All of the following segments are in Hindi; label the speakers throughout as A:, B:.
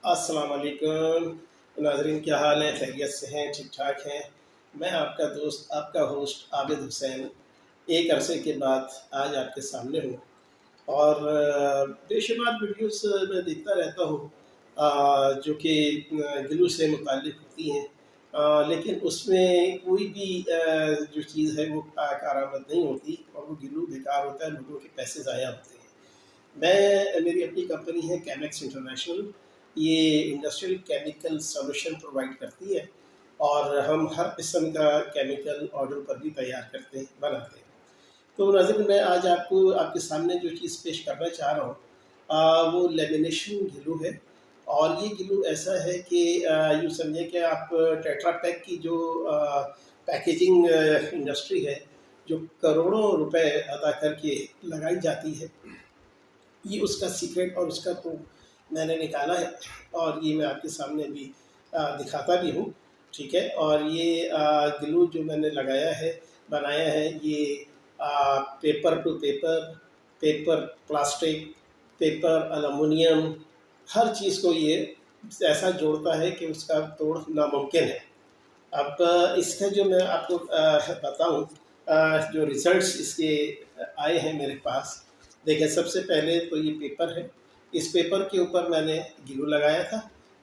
A: अस्सलाम वालेकुम नाज़रीन, क्या हाल है? खैरियत से हैं? ठीक ठाक हैं? मैं आपका दोस्त, आपका होस्ट आबिद हुसैन एक अरसे के बाद आज आपके सामने हूँ। और बेशुमार वीडियोस मैं देखता रहता हूँ जो कि गिलू से मुताल्लिक़ होती हैं, लेकिन उसमें कोई भी जो चीज़ है वो कारामद नहीं होती और वो गिलू बेकार होता है, लोगों के पैसे ज़ाया होते हैं। मेरी अपनी कंपनी है कैमेक्स इंटरनेशनल। ये इंडस्ट्रियल केमिकल सॉल्यूशन प्रोवाइड करती है और हम हर किस्म का केमिकल ऑर्डर पर भी तैयार करते हैं, बनाते हैं। तो नाज़रीन, मैं आज आपको आपके सामने जो चीज़ पेश करना चाह रहा हूँ वो लेमिनेशन ग्लू है। और ये ग्लू ऐसा है कि यूँ समझें कि आप टेट्रा पैक की जो पैकेजिंग इंडस्ट्री है, जो करोड़ों रुपए अदा करके लगाई जाती है, ये उसका सीक्रेट और उसका तो मैंने निकाला है और ये मैं आपके सामने भी दिखाता भी हूँ। ठीक है। और ये ग्लू जो मैंने लगाया है, बनाया है, ये paper to paper, paper plastic, paper aluminium, हर चीज़ को ये ऐसा जोड़ता है कि उसका तोड़ नामुमकिन है। अब इसका जो मैं आपको बताऊँ, जो रिज़ल्ट्स इसके आए हैं मेरे पास। देखिए, सबसे पहले तो ये पेपर है। इस पेपर के ऊपर मैंने ग्लू लगाया था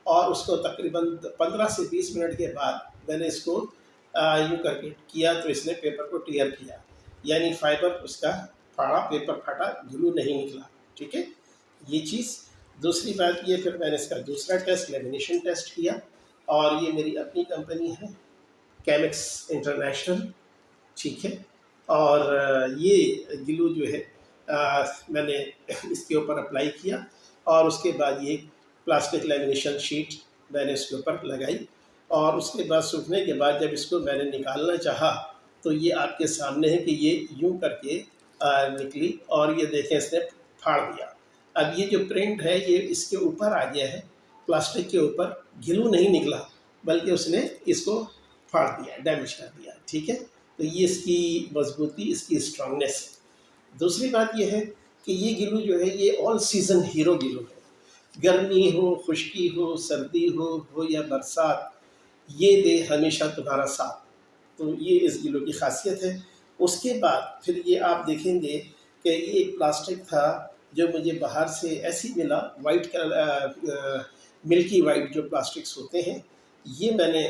A: और उसको तकरीबन 15 से 20 मिनट के बाद मैंने इसको यूँ करके किया तो इसने पेपर को टियर किया, यानी फाइबर उसका फाड़ा, पेपर फटा, ग्लू नहीं निकला। ठीक है, ये चीज़। दूसरी बात ये, फिर मैंने इसका दूसरा टेस्ट, लेमिनेशन टेस्ट किया। और ये मेरी अपनी कंपनी है कैमेक्स इंटरनेशनल। ठीक है। और ये ग्लू जो है मैंने इसके ऊपर अप्लाई किया और उसके बाद ये प्लास्टिक लेमिनेशन शीट मैंने इसके ऊपर लगाई। और उसके बाद सूखने के बाद जब इसको मैंने निकालना चाहा तो ये आपके सामने है कि ये यूं करके निकली और ये देखें, इसने फाड़ दिया। अब ये जो प्रिंट है ये इसके ऊपर आ गया है, प्लास्टिक के ऊपर। ग्लू नहीं निकला बल्कि उसने इसको फाड़ दिया, डैमेज कर दिया। ठीक है। तो ये इसकी मजबूती, इसकी स्ट्रांगनेस है। दूसरी बात ये है कि ये ग्लू जो है ये ऑल सीज़न हीरो ग्लू है। गर्मी हो, खुश्की हो, सर्दी हो या बरसात, ये दे हमेशा तुम्हारा साथ। तो ये इस ग्लू की खासियत है। उसके बाद फिर ये आप देखेंगे कि ये एक प्लास्टिक था जो मुझे बाहर से ऐसी मिला, वाइट कलर, मिल्की वाइट जो प्लास्टिक्स होते हैं, ये मैंने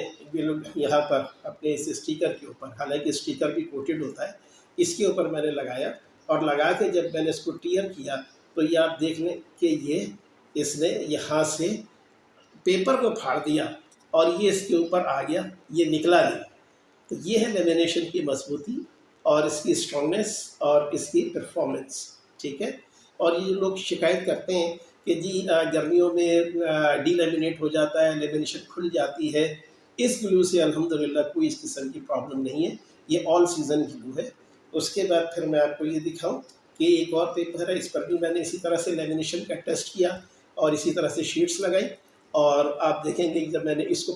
A: यहाँ पर अपने इस स्टिकर के ऊपर, हालांकि स्टिकर भी कोटेड होता है, इसके ऊपर मैंने लगाया। और लगा के जब मैंने इसको टियर किया तो ये आप देख लें कि ये इसने यहाँ से पेपर को फाड़ दिया और ये इसके ऊपर आ गया, ये निकला नहीं। तो ये है लेमिनेशन की मजबूती और इसकी स्ट्रांगनेस और इसकी परफॉर्मेंस। ठीक है। और ये लोग शिकायत करते हैं कि जी गर्मियों में डीलेमिनेट हो जाता है, लेमिनेशन खुल जाती है। इस ग्लू से अल्हम्दुलिल्लाह कोई इस किस्म की प्रॉब्लम नहीं है, ये ऑल सीज़न ग्लू है। उसके बाद फिर मैं आपको ये दिखाऊं कि एक और पेपर है, इस पर भी मैंने इसी तरह से लेमिनेशन का टेस्ट किया और इसी तरह से शीट्स लगाई। और आप देखेंगे कि जब मैंने इसको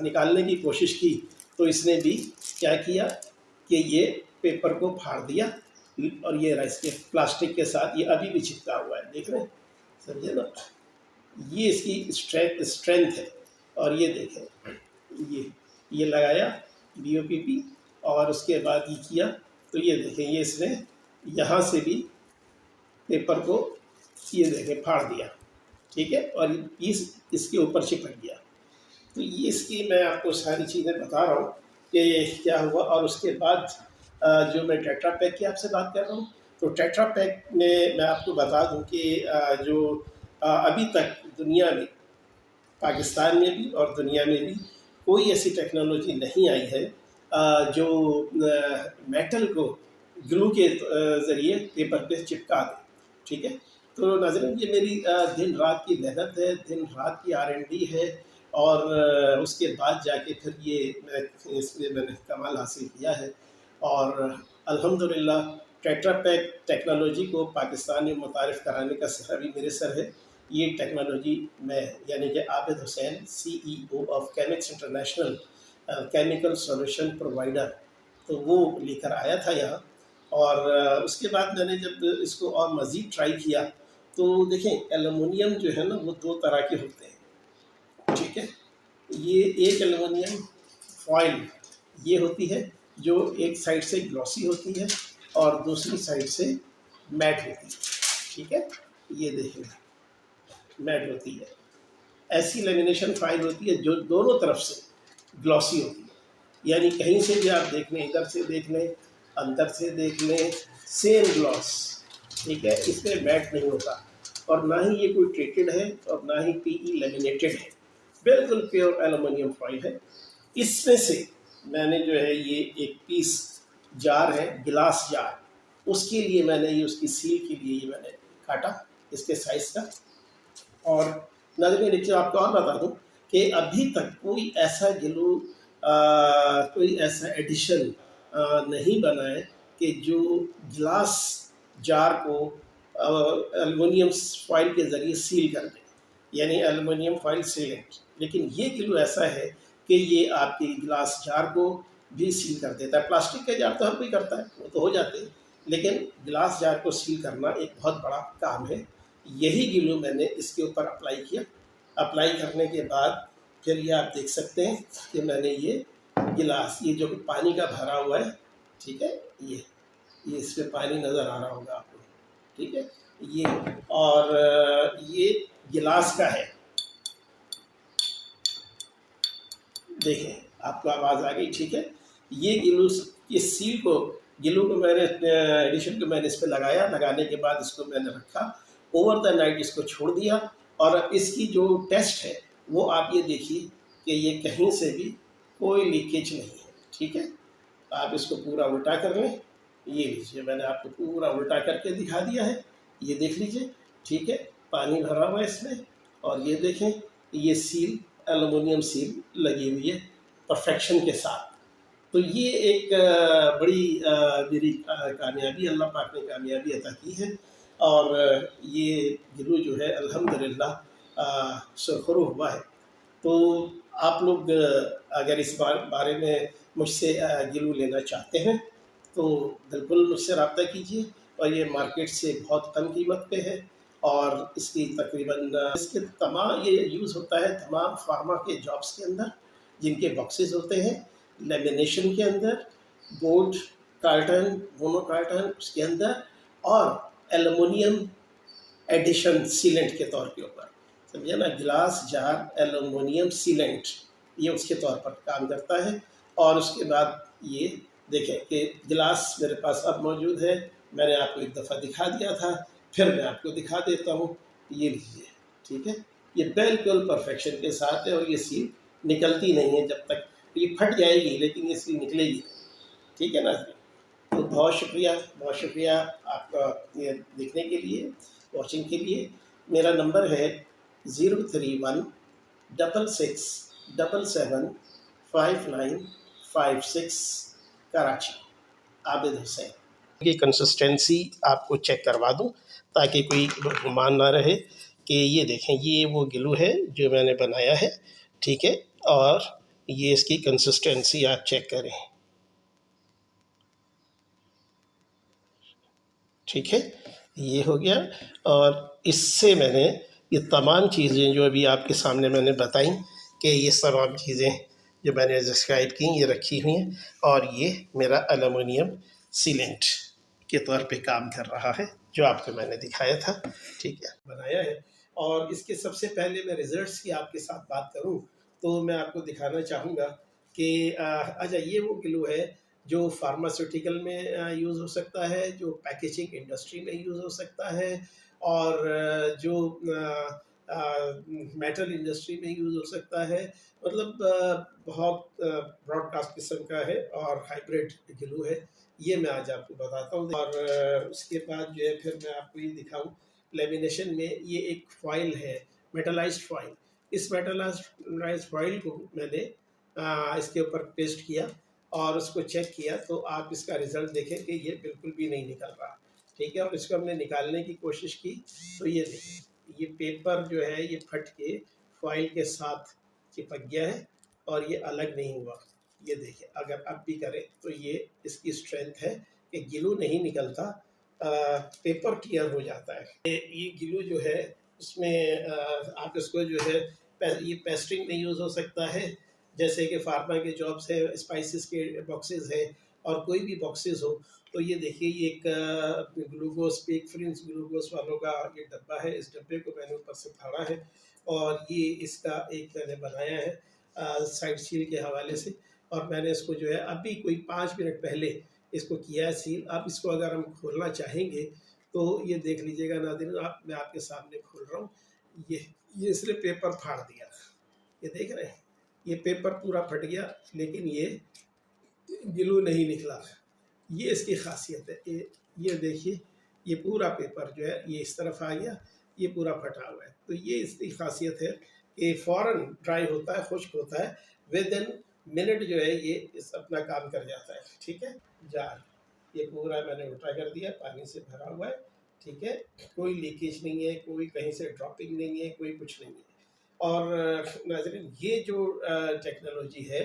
A: निकालने की कोशिश की तो इसने भी क्या किया कि ये पेपर को फाड़ दिया और ये रहा इसके प्लास्टिक के साथ, ये अभी भी चिपका हुआ है, देख रहे हैं, समझे ना। ये इसकी स्ट्रेंथ है। और ये देखें, ये लगाया BOPP और उसके बाद ये किया तो ये देखें, ये इसने यहाँ से भी पेपर को ये देखें फाड़ दिया। ठीक है। और इसके ऊपर चिपक गया। तो ये इसकी मैं आपको सारी चीज़ें बता रहा हूँ कि क्या हुआ। और उसके बाद जो मैं टेट्रा पैक की आपसे बात कर रहा हूँ, तो टेट्रा पैक में मैं आपको बता दूँ कि जो अभी तक दुनिया में, पाकिस्तान में भी और दुनिया में भी कोई ऐसी टेक्नोलॉजी नहीं आई है जो मेटल को ग्लू के ज़रिए पेपर पे चिपका दे। ठीक है। तो नाज़रीन, ये मेरी दिन रात की मेहनत है, दिन रात की R&D है। और उसके बाद जाके फिर ये इसमें मैंने कमाल हासिल किया है। और अल्हम्दुलिल्लाह टेट्रा पैक टेक्नोलॉजी को पाकिस्तान में मुतारिफ़ कराने का सर भी मेरे सर है। ये टेक्नोलॉजी मैं, यानी कि Abid Hussain, CEO of Camex international chemical solution provider, तो वो लेकर आया था यहाँ। और उसके बाद मैंने जब इसको और मज़ीद ट्राई किया तो देखें, एलुमिनियम जो है ना वो दो तरह के होते हैं। ठीक है। ये एक एल्युमिनियम फॉइल ये होती है जो एक साइड से ग्लॉसी होती है और दूसरी साइड से मैट होती है, ठीक है। ये देखिए मैट होती है। ऐसी लेमिनेशन फाइल होती है जो दोनों तरफ से ग्लॉसी होती है, यानी कहीं से भी आप देख लें, इधर से देख लें, अंदर से देख लें, सेम ग्लॉस, ठीक है। इसमें मैट नहीं होता और ना ही ये कोई ट्रीटेड है और ना ही पीई लेमिनेटेड है, बिल्कुल प्योर एल्युमिनियम फॉइल है। इसमें से मैंने जो है ये एक पीस जार है, गिलास जार, उसके लिए मैंने ये उसकी सील के लिए ये मैंने काटा इसके साइज का। और नाज़रीन नीचे आपको और बता दूं कि अभी तक कोई ऐसा ग्लू कोई ऐसा एडिशन नहीं बना है कि जो गिलास जार को एल्युमिनियम फॉइल के ज़रिए सील कर दे, यानी एल्युमिनियम फॉइल सीलेंट। लेकिन ये ग्लू ऐसा है कि ये आपके गिलास जार को भी सील कर देता है। प्लास्टिक के जार तो हर कोई करता है, वो तो हो जाते हैं, लेकिन गिलास जार को सील करना एक बहुत बड़ा काम है। यही ग्लू मैंने इसके ऊपर अप्लाई किया। अप्लाई करने के बाद फिर ये आप देख सकते हैं कि मैंने ये गिलास, ये जो पानी का भरा हुआ है, ठीक है, ये इसमें पानी नज़र आ रहा होगा आपको, ठीक है, ये, और ये गिलास का है, देखें आपको आवाज़ आ गई, ठीक है। ये ग्लू, इस सील को, ग्लू को मैंने एडिशन को मैंने इस पर लगाया, लगाने के बाद इसको मैंने रखा, ओवर द नाइट इसको छोड़ दिया। और इसकी जो टेस्ट है वो आप ये देखिए कि ये कहीं से भी कोई लीकेज नहीं है, ठीक है। आप इसको पूरा उल्टा कर लें, ये लीजिए मैंने आपको पूरा उल्टा करके दिखा दिया है, ये देख लीजिए, ठीक है। पानी भरा हुआ है इसमें और ये देखें, ये सील एल्युमिनियम सील लगी हुई है परफेक्शन के साथ। तो ये एक बड़ी मेरी कामयाबी, अल्लाह पाक ने कामयाबी अता की है। और ये ग्लू जो है अल्हम्दुलिल्लाह सुरखरू हुआ है। तो आप लोग अगर इस बारे में मुझसे ग्लू लेना चाहते हैं तो बिल्कुल मुझसे रब्ता कीजिए। और ये मार्केट से बहुत कम कीमत पे है और इसकी तकरीबन इसके तमाम, ये यूज़ होता है तमाम फार्मा के जॉब्स के अंदर, जिनके बॉक्सेस होते हैं, लेमिनेशन के अंदर, बोर्ड कार्टन, मोनो कार्टन उसके अंदर, और एल्युमिनियम एडिशन सीलेंट के तौर के ऊपर, समझे ना, गिलास जार एल्युमिनियम सीलेंट, ये उसके तौर पर काम करता है। और उसके बाद ये देखें कि गिलास मेरे पास अब मौजूद है, मैंने आपको एक दफ़ा दिखा दिया था, फिर मैं आपको दिखा देता हूँ, ये लीजिए, ठीक है। ये बिल्कुल परफेक्शन के साथ है और ये सील निकलती नहीं है, जब तक ये फट जाएगी लेकिन ये सील निकलेगी, ठीक है ना। तो बहुत शुक्रिया आपका ये देखने के लिए, वॉचिंग के लिए। मेरा नंबर है 03166775956, कराची, आबिद हुसैन की कंसिस्टेंसी आपको चेक करवा दूं ताकि कोई गुमान ना रहे कि ये देखें, ये वो ग्लू है जो मैंने बनाया है, ठीक है। और ये इसकी कंसिस्टेंसी आप चेक करें, ठीक है, ये हो गया। और इससे मैंने ये तमाम चीज़ें जो अभी आपके सामने मैंने बताई कि ये तमाम चीज़ें जो मैंने डिस्क्राइब की ये रखी हुई हैं, और ये मेरा एल्युमिनियम सीलेंट के तौर पे काम कर रहा है जो आपको मैंने दिखाया था, ठीक है, बनाया है। और इसके सबसे पहले मैं रिज़ल्ट्स की आपके साथ बात करूं तो मैं आपको दिखाना चाहूँगा कि अच्छा, ये वो ग्लू है जो फार्मास्यूटिकल में यूज़ हो सकता है, जो पैकेजिंग इंडस्ट्री में यूज़ हो सकता है, और जो मेटल इंडस्ट्री में यूज़ हो सकता है। मतलब बहुत ब्रॉडकास्ट किस्म का है और हाइब्रिड ग्लू है, ये मैं आज आपको बताता हूँ। और उसके बाद जो है फिर मैं आपको ये दिखाऊँ, लेमिनेशन में ये एक फॉइल है, मेटलाइज्ड फॉइल। इस मेटलाइज्ड फॉइल को मैंने इसके ऊपर पेस्ट किया और उसको चेक किया, तो आप इसका रिज़ल्ट देखें कि ये बिल्कुल भी नहीं निकल रहा, ठीक है। और इसको हमने निकालने की कोशिश की तो ये देखें, ये पेपर जो है ये फट के फॉइल के साथ चिपक गया है और ये अलग नहीं हुआ। ये देखिए, अगर अब भी करें तो ये इसकी स्ट्रेंथ है कि ग्लू नहीं निकलता, पेपर क्लियर हो जाता है। ये ग्लू जो है उसमें आप इसको जो है ये पेस्ट्रिंग में यूज़ हो सकता है, जैसे कि फार्मा के जॉब्स है, स्पाइसेस के बॉक्सेस है, और कोई भी बॉक्सेस हो। तो ये देखिए, ये एक ग्लूकोज पीक फ्रिंस ग्लूकोज वालों का ये डब्बा है। इस डब्बे को मैंने ऊपर से फाड़ा है, और ये इसका एक मैंने बनाया है साइड सील के हवाले से। और मैंने इसको जो है अभी कोई 5 मिनट पहले इसको किया है सील। अब इसको अगर हम खोलना चाहेंगे तो ये देख लीजिएगा नाज़रीन, आप मैं आपके सामने खोल रहा हूँ। ये इसने पेपर फाड़ दिया, ये देख रहे हैं, ये पेपर पूरा फट गया, लेकिन ये ग्लू नहीं निकला। ये इसकी खासियत है। ये देखिए, ये पूरा पेपर जो है ये इस तरफ आ गया, ये पूरा फटा हुआ है। तो ये इसकी खासियत है कि फ़ौरन ड्राई होता है, खुश्क होता है, विद इन मिनट जो है ये इस अपना काम कर जाता है। ठीक है, जार ये पूरा मैंने उल्टा कर दिया, पानी से भरा हुआ है। ठीक है, कोई लीकेज नहीं है, कोई कहीं से ड्रॉपिंग नहीं है, कोई कुछ नहीं है। और नाज़रीन, ये जो टेक्नोलॉजी है,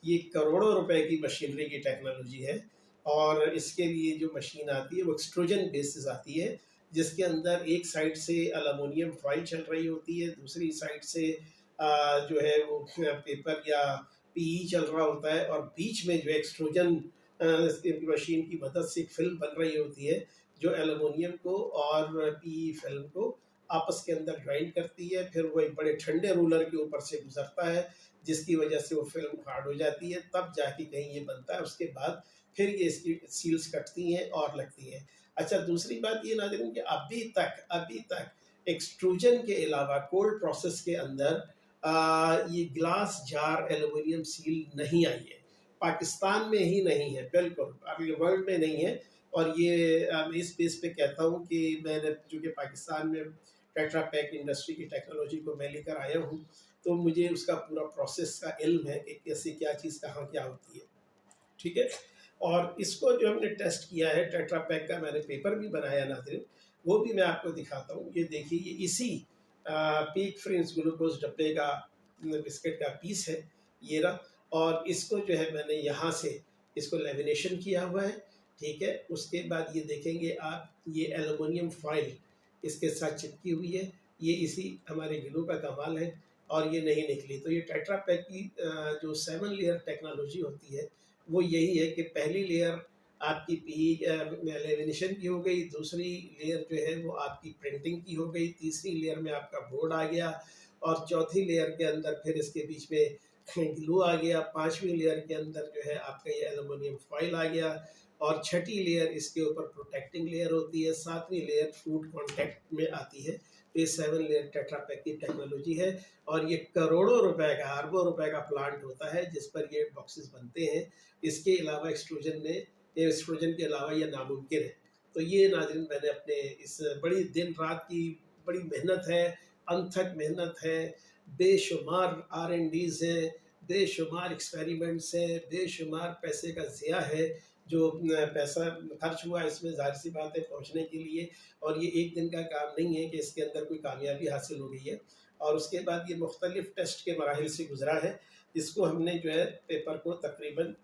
A: ये करोड़ों रुपए की मशीनरी की टेक्नोलॉजी है। और इसके लिए जो मशीन आती है वो एक्सट्रूजन बेसिस आती है, जिसके अंदर एक साइड से एल्युमिनियम फॉइल चल रही होती है, दूसरी साइड से जो है वो पेपर या पीई चल रहा होता है, और बीच में जो एक्सट्रूजन मशीन की मदद से एक फिल्म बन रही होती है, जो एल्युमिनियम को और पीई फिल्म को आपस के अंदर ज्वाइन करती है। फिर वो एक बड़े ठंडे रूलर के ऊपर से गुजरता है, जिसकी वजह से वो फिल्म हार्ड हो जाती है, तब जाके कहीं ये बनता है। उसके बाद फिर ये इसकी सील्स कटती हैं और लगती हैं। अच्छा, दूसरी बात ये नाज़रीन कि अभी तक एक्सट्रूजन के अलावा कोल्ड प्रोसेस के अंदर ये ग्लास जार एल्युमिनियम सील नहीं आई है। पाकिस्तान में ही नहीं है, बिल्कुल अभी वर्ल्ड में नहीं है। और ये मैं इस बेस पे कहता हूँ कि मैंने, चूँकि पाकिस्तान में टेट्रा पैक इंडस्ट्री की टेक्नोलॉजी को मैं लेकर आया हूँ, तो मुझे उसका पूरा प्रोसेस का इल्म है कि कैसे क्या चीज़ कहाँ क्या होती है। ठीक है, और इसको जो हमने टेस्ट किया है, टेट्रा पैक का मैंने पेपर भी बनाया नाज़रीन, वो भी मैं आपको दिखाता हूँ। ये देखिए, ये इसी पीक फ्रिंस ग्लूकोज डब्बे का बिस्किट का पीस है, ये रहा। और इसको जो है मैंने यहाँ से इसको लेमिनेशन किया हुआ है। ठीक है, उसके बाद ये देखेंगे आप, ये एल्युमिनियम फॉइल इसके साथ चिपकी हुई है। ये इसी हमारे ग्लू का कमाल है, और ये नहीं निकली। तो ये टेट्रा पैक की जो 7 लेयर टेक्नोलॉजी होती है, वो यही है कि पहली लेयर आपकी लेमिनेशन की हो गई, दूसरी लेयर जो है वो आपकी प्रिंटिंग की हो गई, तीसरी लेयर में आपका बोर्ड आ गया, और चौथी लेयर के अंदर फिर इसके बीच में ग्लू आ गया, पांचवी लेयर के अंदर जो है आपका ये एल्युमिनियम फॉइल आ गया, और छठी लेयर इसके ऊपर प्रोटेक्टिंग लेयर होती है, सातवीं लेयर फूड कॉन्टैक्ट में आती है। तो ये 7 लेयर टेट्रा पैक की टेक्नोलॉजी है, और ये करोड़ों रुपए का, अरबों रुपए का प्लांट होता है जिस पर ये बॉक्सेस बनते हैं। इसके अलावा एक्सट्रूजन के अलावा ये नामुमकिन है। तो ये नाज़रीन, मैंने अपने इस बड़ी दिन रात की बड़ी मेहनत है, अनथक मेहनत है, बेशुमार R&Ds हैं, बेशुमार एक्सपेरिमेंट्स हैं, बेशुमार पैसे का ज़िया है, जो पैसा खर्च हुआ इसमें, ज़ाहिर सी बात है, पहुँचने के लिए। और ये एक दिन का काम नहीं है कि इसके अंदर कोई कामयाबी हासिल हो गई है। और उसके बाद ये मुख्तलिफ़ टेस्ट के मराहिल से गुज़रा है। इसको हमने जो है पेपर को तकरीबन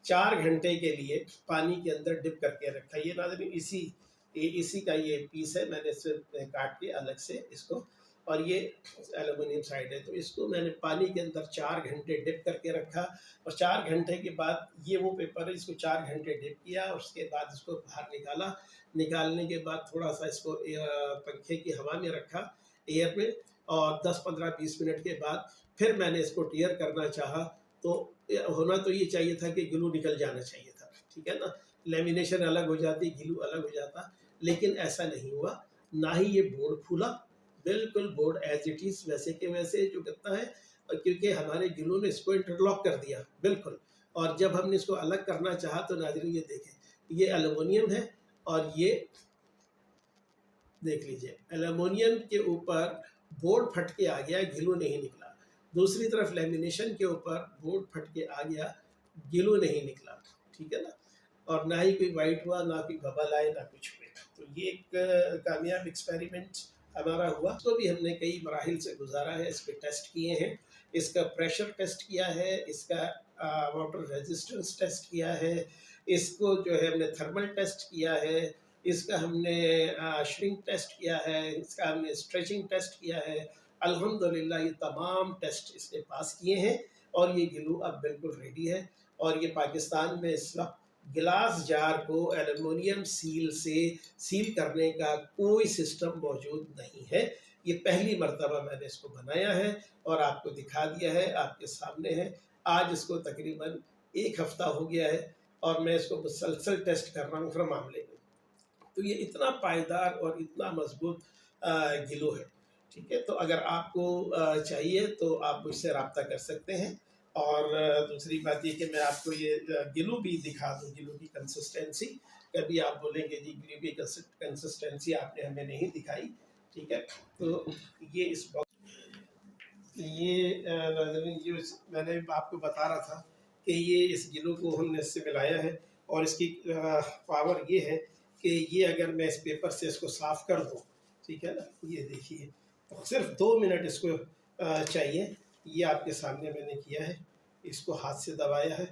A: 4 घंटे के लिए पानी के अंदर डिप करके रखा। ये नाज़रीन इसी का ये पीस है, मैंने इसे काट के अलग से इसको, और ये एल्युमिनियम साइड है। तो इसको मैंने पानी के अंदर 4 घंटे डिप करके रखा, और 4 घंटे के बाद ये वो पेपर है, इसको 4 घंटे डिप किया, और उसके बाद इसको बाहर निकाला। निकालने के बाद थोड़ा सा इसको पंखे की हवा में रखा, एयर में, और 10-15-20 मिनट के बाद फिर मैंने इसको टीयर करना चाहा। तो होना तो ये चाहिए था कि ग्लू निकल जाना चाहिए था, ठीक है ना, लेमिनेशन अलग हो जाती, ग्लू अलग हो जाता, लेकिन ऐसा नहीं हुआ। ना ही ये बोर्ड फूला, बिल्कुल बोर्ड एज इट इज़ वैसे के वैसे जो करता है, क्योंकि हमारे ग्लू ने इसको इंटरलॉक कर दिया बिल्कुल। और जब हमने इसको अलग करना चाहा तो नाज़रीन ये देखें, ये एल्युमिनियम है, और ये देख लीजिए, एल्युमिनियम के ऊपर बोर्ड फट के आ गया, ग्लू नहीं निकला। दूसरी तरफ लेमिनेशन के ऊपर बोर्ड फट के आ गया, ग्लू नहीं निकला, ठीक है ना। और ना ही कोई वाइट हुआ, ना कोई बबल आए, ना कुछ हुए। तो ये एक कामयाब एक्सपेरिमेंट हमारा हुआ। तो भी हमने कई मराहिल से गुजारा है, इस पर टेस्ट किए हैं, इसका प्रेशर टेस्ट किया है, इसका वाटर रेजिस्टेंस टेस्ट किया है, इसको जो है हमने थर्मल टेस्ट किया है, इसका हमने श्रिंक टेस्ट किया है, इसका हमने स्ट्रेचिंग टेस्ट किया है, अल्हम्दुलिल्लाह ये तमाम टेस्ट इसने पास किए हैं और ये ग्लू अब बिल्कुल रेडी है। और ये पाकिस्तान में इस वक्त गिलास जार को एल्युमिनियम सील से सील करने का कोई सिस्टम मौजूद नहीं है। ये पहली मर्तबा मैंने इसको बनाया है और आपको दिखा दिया है, आपके सामने है। आज इसको तकरीबन 1 हफ़्ता हो गया है और मैं इसको मुसलसल टेस्ट कर रहा हूँ हर मामले में। तो ये इतना पायदार और इतना मजबूत गिलो है, ठीक है। तो अगर आपको चाहिए तो आप मुझसे रब्ता कर सकते हैं। और दूसरी बात ये कि मैं आपको ये गिलो भी दिखा दूँ, गिलो की कंसिस्टेंसी। कभी आप बोलेंगे जी गिलो की कंसिस्टेंसी आपने हमें नहीं दिखाई, ठीक है। तो ये इस बॉक्स ये मैंने आपको बता रहा था कि ये इस गिलो को हमने इससे मिलाया है और इसकी पावर ये है कि ये अगर मैं इस पेपर से इसको साफ़ कर दूँ, ठीक है ना, ये देखिए, तो सिर्फ 2 मिनट इसको चाहिए। ये आपके सामने मैंने किया है, इसको हाथ से दबाया है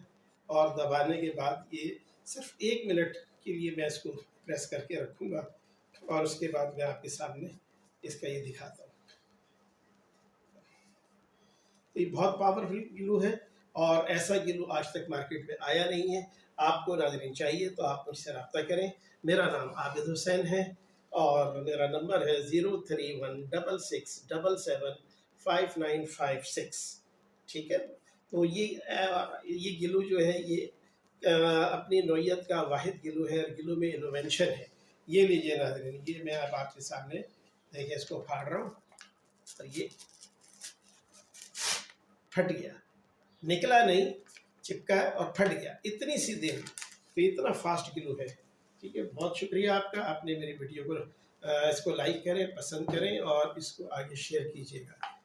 A: और दबाने के बाद ये सिर्फ 1 मिनट के लिए मैं इसको प्रेस करके रखूँगा और उसके बाद मैं आपके सामने इसका ये दिखाता हूँ। तो ये बहुत पावरफुल ग्लू है और ऐसा ग्लू आज तक मार्केट में आया नहीं है। आपको नाज़रीन चाहिए तो आप मुझसे रब्ता करें। मेरा नाम आबिद हुसैन है और मेरा नंबर है 03166775956, ठीक है। तो ये गिलू जो है ये अपनी नौइयत का वाहिद गिलू है और गिलू में इनोवेंशन है। ये लीजिए नाज़रीन, ये मैं अब आपके सामने देखिए, इसको फाड़ रहा हूँ और ये फट गया, निकला नहीं, चिपका और फट गया, इतनी सी देर में। तो इतना फास्ट ग्लू है, ठीक है। बहुत शुक्रिया आपका, आपने मेरी वीडियो को इसको लाइक करें, पसंद करें और इसको आगे शेयर कीजिएगा।